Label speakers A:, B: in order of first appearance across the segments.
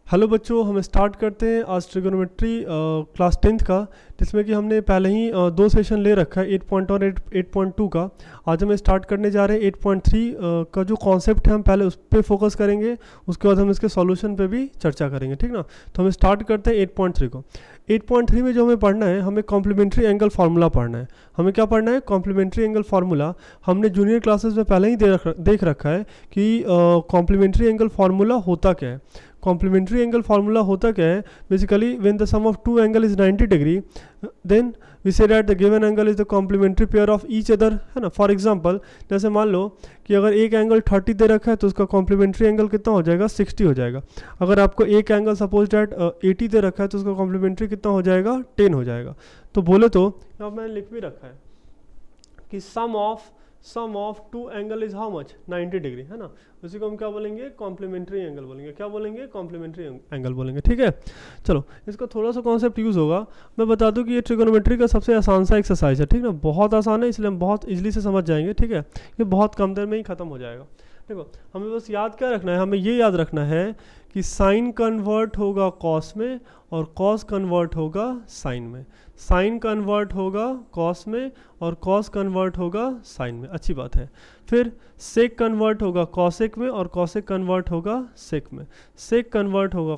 A: Hello बच्चों, हम start करते हैं आज ट्रिगोनोमेट्री क्लास 10th का, जिसमें कि हमने पहले ही दो सेशन ले रखा है 8.1 और 8.2 का। आज हम स्टार्ट करने जा रहे हैं 8.3 का जो कॉन्सेप्ट है हम पहले उस पर फोकस करेंगे, उसके बाद हम इसके सॉल्यूशन पे भी चर्चा करेंगे, ठीक ना। तो हम स्टार्ट करते हैं 8.3 को। 8.3 में जो हमें पढ़ना है, हमें कॉम्प्लीमेंट्री एंगल फार्मूला पढ़ना है। हमें क्या पढ़ना है? Complementary angle formula. हमने जूनियर क्लासेस में पहले ही देख रखा है कि कॉम्प्लीमेंट्री एंगल फार्मूला होता क्या है। कॉम्प्लीमेंट्री एंगल फार्मूला होता क्या है? Basically when the sum of two angle is 90 degree, then we say that the given angle is the complementary pair of each other, है ना। फॉर एग्जांपल, जैसे मान लो कि अगर एक एंगल 30 दे रखा है तो उसका कॉम्प्लीमेंट्री एंगल कितना हो जाएगा? 60 हो जाएगा। अगर आपको एक एंगल सपोज डैट 80 दे रखा है तो उसका कॉम्प्लीमेंट्री कितना हो जाएगा? 10 हो जाएगा। तो बोले तो यहाँ मैंने लिख भी रखा है कि sum of two angle is how much? 90 degree, है ना। उसी को हम क्या बोलेंगे? कॉम्प्लीमेंट्री एंगल बोलेंगे। क्या बोलेंगे? कॉम्प्लीमेंट्री एंगल बोलेंगे, ठीक है। चलो, इसका थोड़ा सा कॉन्सेप्ट यूज़ होगा। मैं बता दूं कि ये ट्रिगोनोमेट्री का सबसे आसान सा एक्सरसाइज है, ठीक ना। बहुत आसान है, इसलिए हम बहुत इजीली से समझ जाएंगे, ठीक है। ये बहुत कम देर में ही खत्म हो जाएगा। देखो, हमें बस याद क्या रखना है? हमें ये याद रखना है कि साइन कन्वर्ट होगा कॉस में और कॉस कन्वर्ट होगा साइन में। साइन कन्वर्ट होगा कॉस में और कॉस कन्वर्ट होगा साइन में। अच्छी बात है। फिर सेक कन्वर्ट होगा कॉसेक में और कॉसेक कन्वर्ट होगा सेक में। सेक कन्वर्ट होगा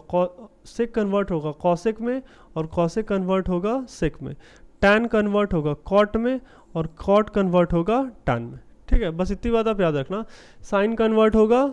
A: कॉसेक में और कॉसेक कन्वर्ट होगा सेक में। टैन कन्वर्ट होगा कॉट में और कॉट कन्वर्ट होगा टैन में, ठीक है। बस इतनी बात आप याद रखना। साइन कन्वर्ट होगा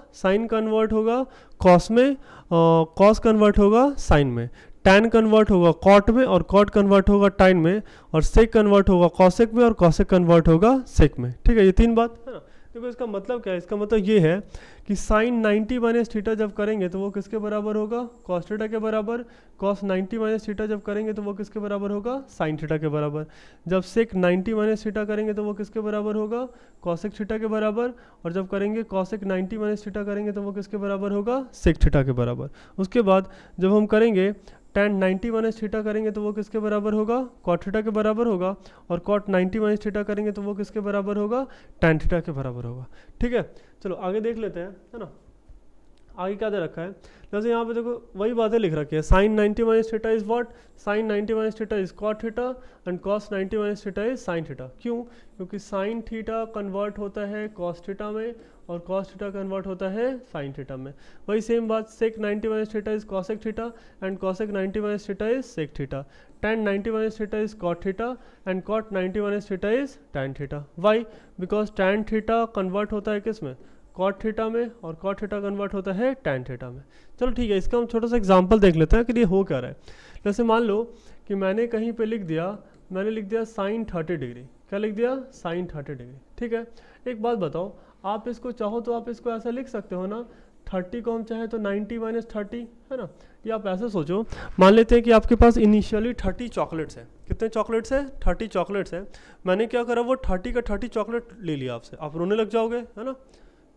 A: कॉस में, कॉस कन्वर्ट होगा साइन में। टैन कन्वर्ट होगा कॉट में और कॉट कन्वर्ट होगा टाइन में। और सेक कन्वर्ट होगा कॉसेक में और कॉसेक कन्वर्ट होगा सेक में, ठीक है। ये तीन बात है ना। देखो, इसका मतलब क्या है? इसका मतलब ये है कि साइन 90 माइनस थीटा जब करेंगे तो वो किसके बराबर होगा? कॉस थीटा के बराबर। कॉस 90 माइनस थीटा जब करेंगे तो वो किसके बराबर होगा? साइन थीटा के बराबर। जब सेक 90 माइनस थीटा करेंगे तो वो किसके बराबर होगा? कॉसेक थीटा के बराबर। और जब करेंगे कॉसेक 90 माइनस थीटा करेंगे तो वो किसके बराबर होगा? सेक थीटा के बराबर। उसके बाद जब हम करेंगे tan 90 माइनस थीटा करेंगे तो वो किसके बराबर होगा? कॉट थीटा के बराबर होगा। और कॉट 90 माइनस थीटा करेंगे तो वो किसके बराबर होगा? tan थीटा के बराबर होगा, ठीक है। चलो आगे देख लेते हैं, है ना। आगे क्या दे रखा है? जैसे यहाँ पे देखो वही बातें लिख रखी है। Sine 90 minus theta is what? Sine 90 minus theta is cot theta and cos 90 minus theta is sine theta. क्यों? क्योंकि साइन थीटा कन्वर्ट होता है कॉस थीटा में और कॉस थीटा कन्वर्ट होता है साइन थीटा में। वही सेम बात, sec 90 minus theta is cosec theta and cosec 90 minus theta is sec theta. tan 90 minus theta is cot theta and cot 90 minus theta is tan theta. Why? Because tan theta convert होता है किस में? Cot theta में, और cot theta convert होता है tan theta में। चलो ठीक है, इसका हम छोटा सा एग्जांपल देख लेते हैं कि ये हो क्या रहा है। जैसे मान लो कि मैंने कहीं पे लिख दिया साइन 30 डिग्री। क्या लिख दिया? साइन 30 डिग्री, ठीक है। एक बात बताओ, आप इसको चाहो तो आप इसको ऐसा लिख सकते हो ना, 30 को हम चाहे तो 90 माइनस 30, है ना। या आप ऐसे सोचो, मान लेते हैं कि आपके पास इनिशियली 30 चॉकलेट्स हैं। कितने चॉकलेट्स हैं? 30 चॉकलेट्स हैं। मैंने क्या करा, वो 30 का 30 चॉकलेट ले लिया आपसे। आप रोने लग जाओगे, है ना।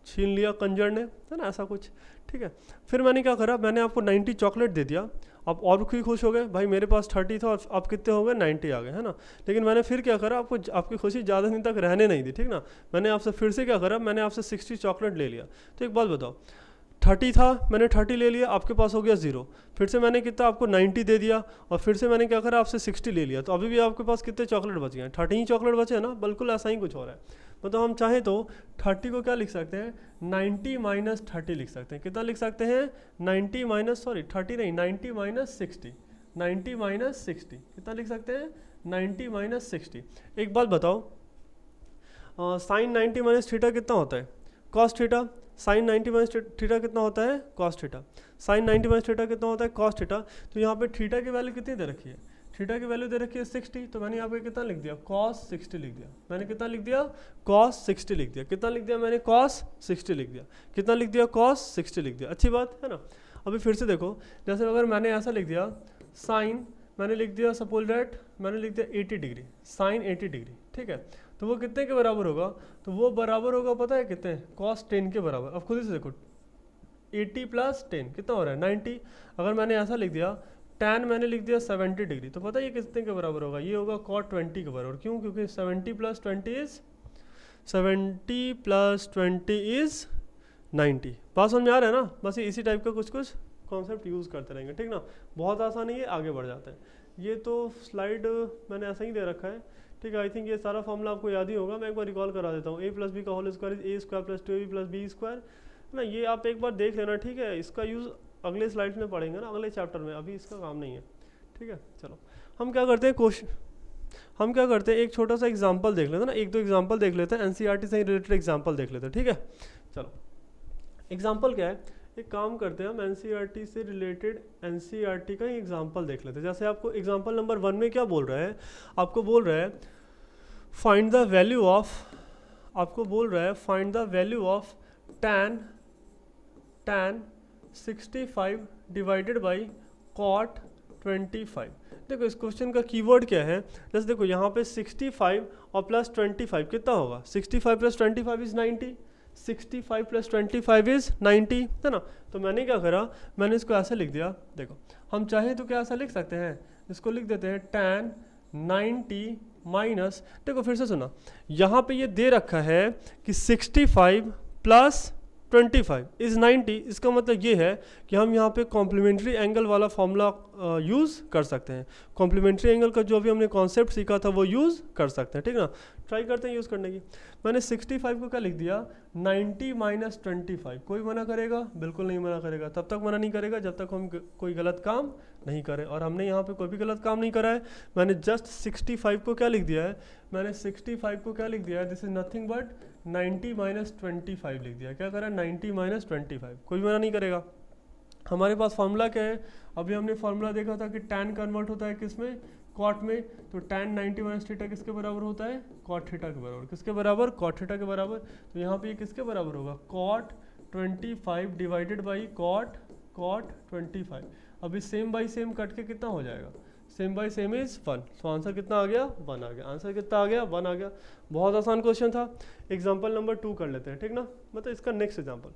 A: छीन लिया कंजर ने, है ना, ऐसा कुछ, ठीक है। फिर मैंने क्या करा, मैंने आपको 90 चॉकलेट दे दिया। आप और भी खुश हो गए, भाई मेरे पास 30 था और आप कितने हो गए? 90 आ गए, है ना। लेकिन मैंने फिर क्या करा, आपको आपकी खुशी ज़्यादा दिन तक रहने नहीं दी, ठीक ना। मैंने आपसे फिर से क्या करा, मैंने आपसे 60 चॉकलेट ले लिया। तो एक बात बताओ, 30 था, मैंने 30 ले लिया, आपके पास हो गया 0। फिर से मैंने कितना आपको 90 दे दिया और फिर से मैंने क्या करा, आपसे 60 ले लिया। तो अभी भी आपके पास कितने चॉकलेट बच गए? 30 ही चॉकलेट बचे हैं ना। बिल्कुल ऐसा ही कुछ हो रहा है। मतलब हम चाहें तो 30 को क्या लिख सकते हैं? 90 माइनस 30 लिख सकते हैं। कितना लिख सकते हैं? 90 माइनस 30 नहीं, 90 माइनस 60। 90 माइनस 60 कितना लिख सकते हैं? 90 माइनस 60। एक बात बताओ, साइन 90 माइनस थीटा कितना होता है? Cos theta. Sine 90 minus theta कितना होता है? Cos theta. Sine 90 minus theta कितना होता है? Cos theta. तो यहाँ पे थीटा की वैल्यू कितनी दे रखी है? थीटा की वैल्यू दे रखी है 60। तो मैंने यहाँ पे कितना लिख दिया? कॉस 60 लिख दिया। मैंने कितना लिख दिया? कॉस 60 लिख दिया। कितना लिख दिया मैंने? कॉस 60 लिख दिया। कितना लिख दिया? कॉस 60 लिख दिया। अच्छी बात है ना। अभी फिर से देखो, जैसे अगर मैंने ऐसा लिख दिया, साइन मैंने लिख दिया सपोज दैट मैंने लिख दिया 80 डिग्री, साइन 80 डिग्री, ठीक है। तो वो कितने के बराबर होगा? तो वो बराबर होगा, पता है कितने? कॉस 10 के बराबर। अब खुद ही से देखो, 80 प्लस 10 कितना हो रहा है? 90। अगर मैंने ऐसा लिख दिया, tan मैंने लिख दिया 70 डिग्री, तो पता है ये कितने के बराबर होगा? ये होगा कॉट 20 के बराबर। क्यों? क्योंकि 70 प्लस 20 इज 90 90। बात समझ में आ रहा है ना? बस ये इसी टाइप का कुछ कुछ कॉन्सेप्ट यूज़ करते रहेंगे, ठीक ना। बहुत आसान है ये, आगे बढ़ जाते हैं। ये तो स्लाइड मैंने ऐसा ही दे रखा है, ठीक है। आई थिंक ये सारा फॉर्मूला आपको याद ही होगा, मैं एक बार रिकॉल करा देता हूँ। a प्लस बी का whole square is a square plus 2ab plus B square ना। ये आप एक बार देख लेना, ठीक है। इसका यूज़ अगले स्लाइड्स में पढ़ेंगे ना, अगले चैप्टर में, अभी इसका काम नहीं है, ठीक है। चलो हम क्या करते हैं एक छोटा सा एग्जाम्पल देख लेते हैं ना, एक दो एग्जाम्पल देख लेते हैं, एनसीईआरटी से रिलेटेड एग्जाम्पल देख लेते हैं, ठीक है। चलो एग्जाम्पल क्या है, एक काम करते हैं हम एनसीईआरटी से रिलेटेड एनसीईआरटी का ही एग्जाम्पल देख लेते हैं। जैसे आपको एग्जाम्पल नंबर 1 में क्या बोल रहा है, आपको बोल रहा है find the value of tan 65 divided by cot 25। देखो इस क्वेश्चन का कीवर्ड क्या है, जैसे देखो यहाँ पे 65 और प्लस 25 कितना होगा, 65 प्लस 25 इज 90, 65 प्लस 25 इज 90, है ना। तो मैंने क्या करा, मैंने इसको ऐसे लिख दिया। देखो हम चाहे तो क्या ऐसा लिख सकते हैं, इसको लिख देते हैं tan 90 माइनस, देखो फिर से सुना, यहाँ पे ये दे रखा है कि 65 प्लस 25 इज़ 90। इसका मतलब ये है कि हम यहाँ पे कॉम्प्लीमेंट्री एंगल वाला फॉर्मूला यूज़ कर सकते हैं। कॉम्प्लीमेंट्री एंगल का जो अभी हमने कॉन्सेप्ट सीखा था वो यूज़ कर सकते हैं, ठीक ना। ट्राई करते हैं यूज़ करने की। मैंने 65 को क्या लिख दिया, 90 माइनस 25। कोई मना करेगा? बिल्कुल नहीं मना करेगा। तब तक मना नहीं करेगा जब तक हम कोई गलत काम नहीं करें, और हमने यहाँ पे कोई भी गलत काम नहीं करा है। मैंने जस्ट 65 को क्या लिख दिया है, this is nothing but 90 minus 25 लिख दिया। क्या करा, 90 माइनस 25। कोई मना नहीं करेगा। हमारे पास फार्मूला क्या है, अभी हमने फार्मूला देखा था कि tan कन्वर्ट होता है किसमें, कॉट में। तो tan 90 माइनस थीटा किसके बराबर होता है, कॉट थीटा के बराबर। किसके बराबर, कॉट थीटा के बराबर। तो यहाँ पे ये किसके बराबर होगा, कॉट 25 डिवाइडेड बाई कॉट 25। अभी सेम बाई सेम कट के कितना हो जाएगा, सेम बाई सेम इज 1। तो आंसर कितना आ गया, 1 आ गया। आंसर कितना आ गया, 1 आ गया। बहुत आसान क्वेश्चन था। एग्जाम्पल नंबर 2 कर लेते हैं, ठीक ना। मतलब इसका नेक्स्ट एग्जाम्पल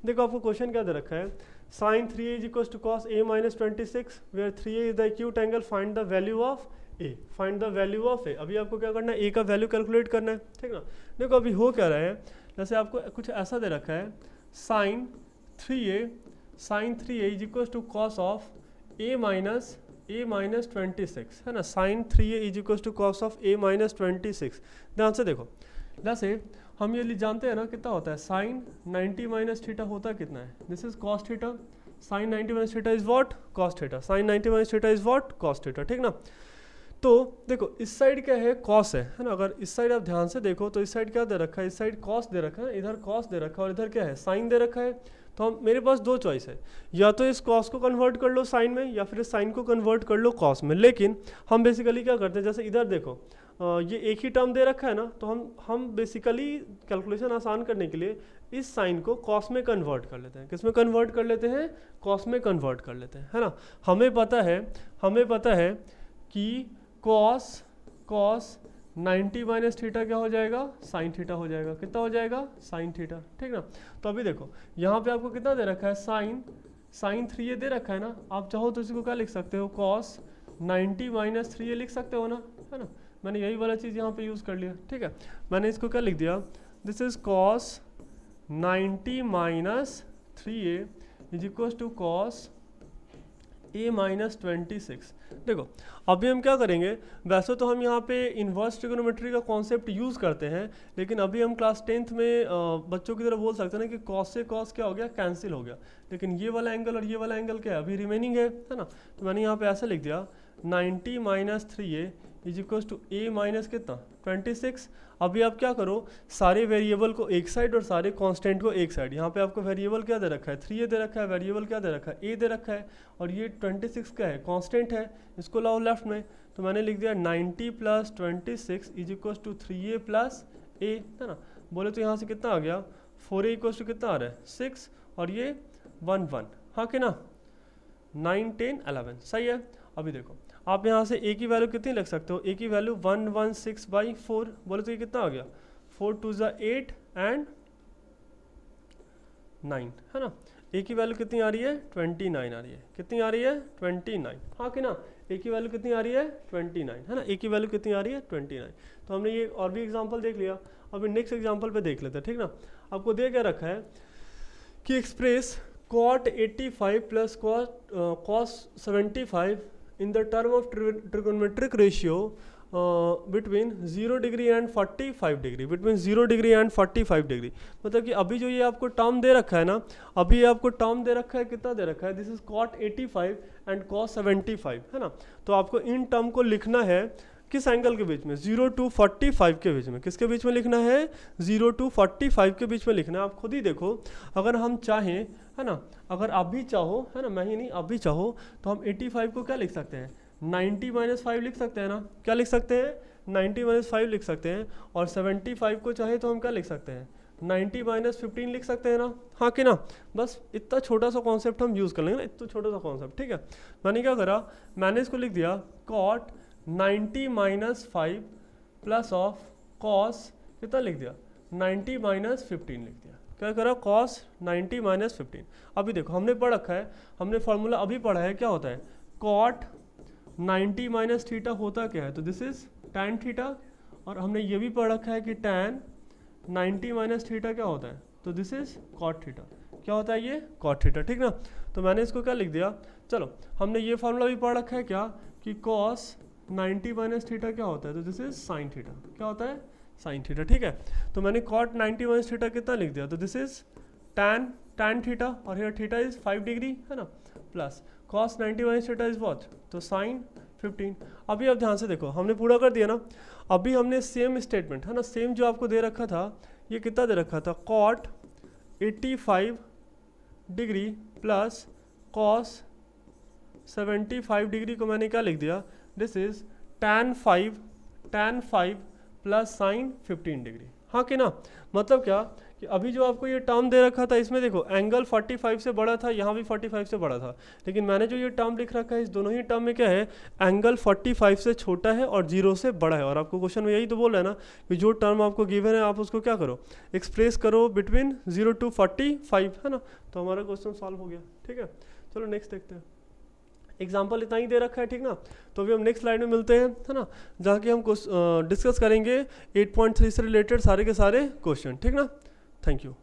A: देखो, आपको क्वेश्चन क्या दे रखा है, sin 3a is equal to cos a minus 26 where 3a is the acute angle, find the value of a। Find the value of a। अभी आपको क्या करना है, a का वैल्यू कैलकुलेट करना है, ठीक ना। देखो अभी हो क्या रहा है, जैसे आपको कुछ ऐसा दे रखा है, sin 3a is equal to cos of a minus 26, है ना। sin 3a is equal to cos of a minus 26। ध्यान से देखो, जैसे हम ये जानते हैं ना कितना होता है, sin 90 माइनस थीटा होता है कितना है, this is cos theta. sin 90 minus theta is what, cos theta. sin 90 minus theta is what, cos theta, ठीक ना। तो देखो इस साइड क्या है, cos है ना। अगर इस साइड आप ध्यान से देखो तो इस साइड क्या दे रखा है, इस साइड cos दे रखा है, इधर cos दे रखा है, और इधर क्या है, sin दे रखा है। तो हम मेरे पास दो चॉइस है, या तो इस cos को कन्वर्ट कर लो sin में, या फिर इस sin को कन्वर्ट कर लो cos में। लेकिन हम बेसिकली क्या करते हैं, जैसे इधर देखो ये एक ही टर्म दे रखा है ना, तो हम बेसिकली कैलकुलेशन आसान करने के लिए इस साइन को cos में कन्वर्ट कर लेते हैं। किस में कन्वर्ट कर लेते हैं, cos में कन्वर्ट कर लेते हैं, है ना। हमें पता है कि cos 90 माइनस थीटा क्या हो जाएगा, साइन थीटा हो जाएगा। कितना हो जाएगा, साइन थीटा, ठीक ना। तो अभी देखो यहाँ पे आपको कितना दे रखा है, साइन 3a दे रखा है ना। आप चाहो तो इसको क्या लिख सकते हो, cos 90 माइनस 3a लिख सकते हो ना, है ना। मैंने यही वाला चीज़ यहाँ पे यूज़ कर लिया, ठीक है। मैंने इसको क्या लिख दिया, this is cos 90 minus 3a is equal to cos a minus 26। देखो अभी हम क्या करेंगे, वैसे तो हम यहाँ पे इन्वर्स ट्रिगोनोमेट्री का कॉन्सेप्ट यूज़ करते हैं, लेकिन अभी हम क्लास 10th में बच्चों की तरह बोल सकते हैं ना कि cos से cos क्या हो गया, कैंसिल हो गया। लेकिन ये वाला एंगल और ये वाला एंगल क्या है, अभी रिमेनिंग है ना। तो मैंने यहाँ पे ऐसे लिख दिया 90 minus 3a is equal to a minus कितना, 26। अभी आप क्या करो, सारे वेरिएबल को एक साइड और सारे कांस्टेंट को एक साइड। यहाँ पे आपको वेरिएबल क्या दे रखा है, 3a दे रखा है, वेरिएबल क्या दे रखा है, a दे रखा है, और ये 26 क्या है, कांस्टेंट है। इसको लाओ लेफ्ट में, तो मैंने लिख दिया 90 plus 26 is equal to 3a plus a, है ना। बोले तो यहाँ से कितना आ गया, 4a इक्वल टू कितना आ रहा है, 6, और ये 1 1, हाँ कि ना, 9 10 11, सही है। अभी देखो आप यहाँ से a की वैल्यू कितनी लिख सकते हो, a की वैल्यू 116/4। बोले तो ये कितना आ गया, 4 2 8 एंड 9, है ना। a की वैल्यू कितनी आ रही है, 29 आ रही है। कितनी आ रही है, 29, हाँ कि ना। a की वैल्यू कितनी आ रही है, 29, है ना। a की वैल्यू कितनी आ रही है, 29। तो हमने ये और भी एग्जाम्पल देख लिया। अभी नेक्स्ट एग्जाम्पल पे देख लेते हैं, ठीक ना। आपको दे क्या रखा है कि express cot 85 plus cos 75 in the term of trigonometric ratio between 0 degree and 45 degree, between 0 degree and 45 degree. मतलब कि अभी जो ये आपको टर्म दे रखा है ना, अभी ये आपको टर्म दे रखा है, कितना दे रखा है, this is cot 85 and cos 75, है ना। तो आपको इन टर्म को लिखना है किस एंगल के बीच में, 0 to 45 के बीच में। किसके बीच में लिखना है, 0 to 45 के बीच में लिखना है। आप खुद ही देखो, अगर हम चाहें, है ना, अगर आप भी चाहो, है ना, मैं ही नहीं, आप भी चाहो, तो हम 85 को क्या लिख सकते हैं, 90 - 5 लिख सकते हैं ना। क्या लिख सकते हैं, 90 - 5 लिख सकते हैं। और 75 को चाहे तो हम क्या लिख सकते हैं, 90 - 15 लिख सकते हैं ना, हाँ कि ना। बस इतना छोटा सा कॉन्सेप्ट हम यूज़ कर लेंगे ना, इतना छोटा सा कॉन्सेप्ट, ठीक है। मैंने क्या करा, मैंने इसको लिख दिया cot 90 - 5 प्लस ऑफ cos, कितना लिख दिया, 90 - 15 लिख दिया। क्या करा, cos 90 - 15। अभी देखो हमने पढ़ रखा है, हमने फार्मूला अभी पढ़ा है, क्या होता है, cot 90 - थीटा होता क्या है, तो दिस इज tan थीटा। और हमने ये भी पढ़ रखा है कि tan 90 - थीटा क्या होता है, तो दिस इज cot थीटा। क्या होता है ये, cot थीटा, ठीक ना। तो मैंने इसको क्या लिख दिया, चलो हमने ये फार्मूला भी पढ़ रखा है क्या, कि cos 90 - थीटा क्या होता है, तो दिस इज साइन थीटा। क्या होता है, साइन थीटा, ठीक है। तो मैंने cot 90 - थीटा कितना लिख दिया, तो दिस इज tan थीटा, और हियर थीटा इज 5 डिग्री, है ना, plus cos 90 - theta is what, तो साइन 15। अभी आप ध्यान से देखो, हमने पूरा कर दिया ना। अभी हमने सेम स्टेटमेंट, है ना, सेम जो आपको दे रखा था, ये कितना दे रखा था, cot 85 degree plus cos 75 degree को मैंने क्या लिख दिया, this is tan 5 plus sign 15 degree, हाँ कि ना। मतलब क्या कि अभी जो आपको ये टर्म दे रखा था, इसमें देखो एंगल 45 से बड़ा था, यहाँ भी 45 से बड़ा था, लेकिन मैंने जो ये टर्म लिख रखा है, इस दोनों ही टर्म में क्या है, एंगल 45 से छोटा है और 0 से बड़ा है। और आपको क्वेश्चन में यही तो बोल रहा है ना कि जो टर्म आपको गिवन है, आप उसको क्या करो, एक्सप्रेस करो बिटवीन 0 to 45, है ना। तो हमारा क्वेश्चन सॉल्व हो गया, ठीक है। चलो नेक्स्ट देखते हैं। एग्जाम्पल इतना ही दे रखा है, ठीक ना। तो अभी हम नेक्स्ट स्लाइड में मिलते हैं, है ना, जहाँ कि हम डिस्कस करेंगे 8.3 से रिलेटेड सारे के सारे क्वेश्चन, ठीक ना। Thank you.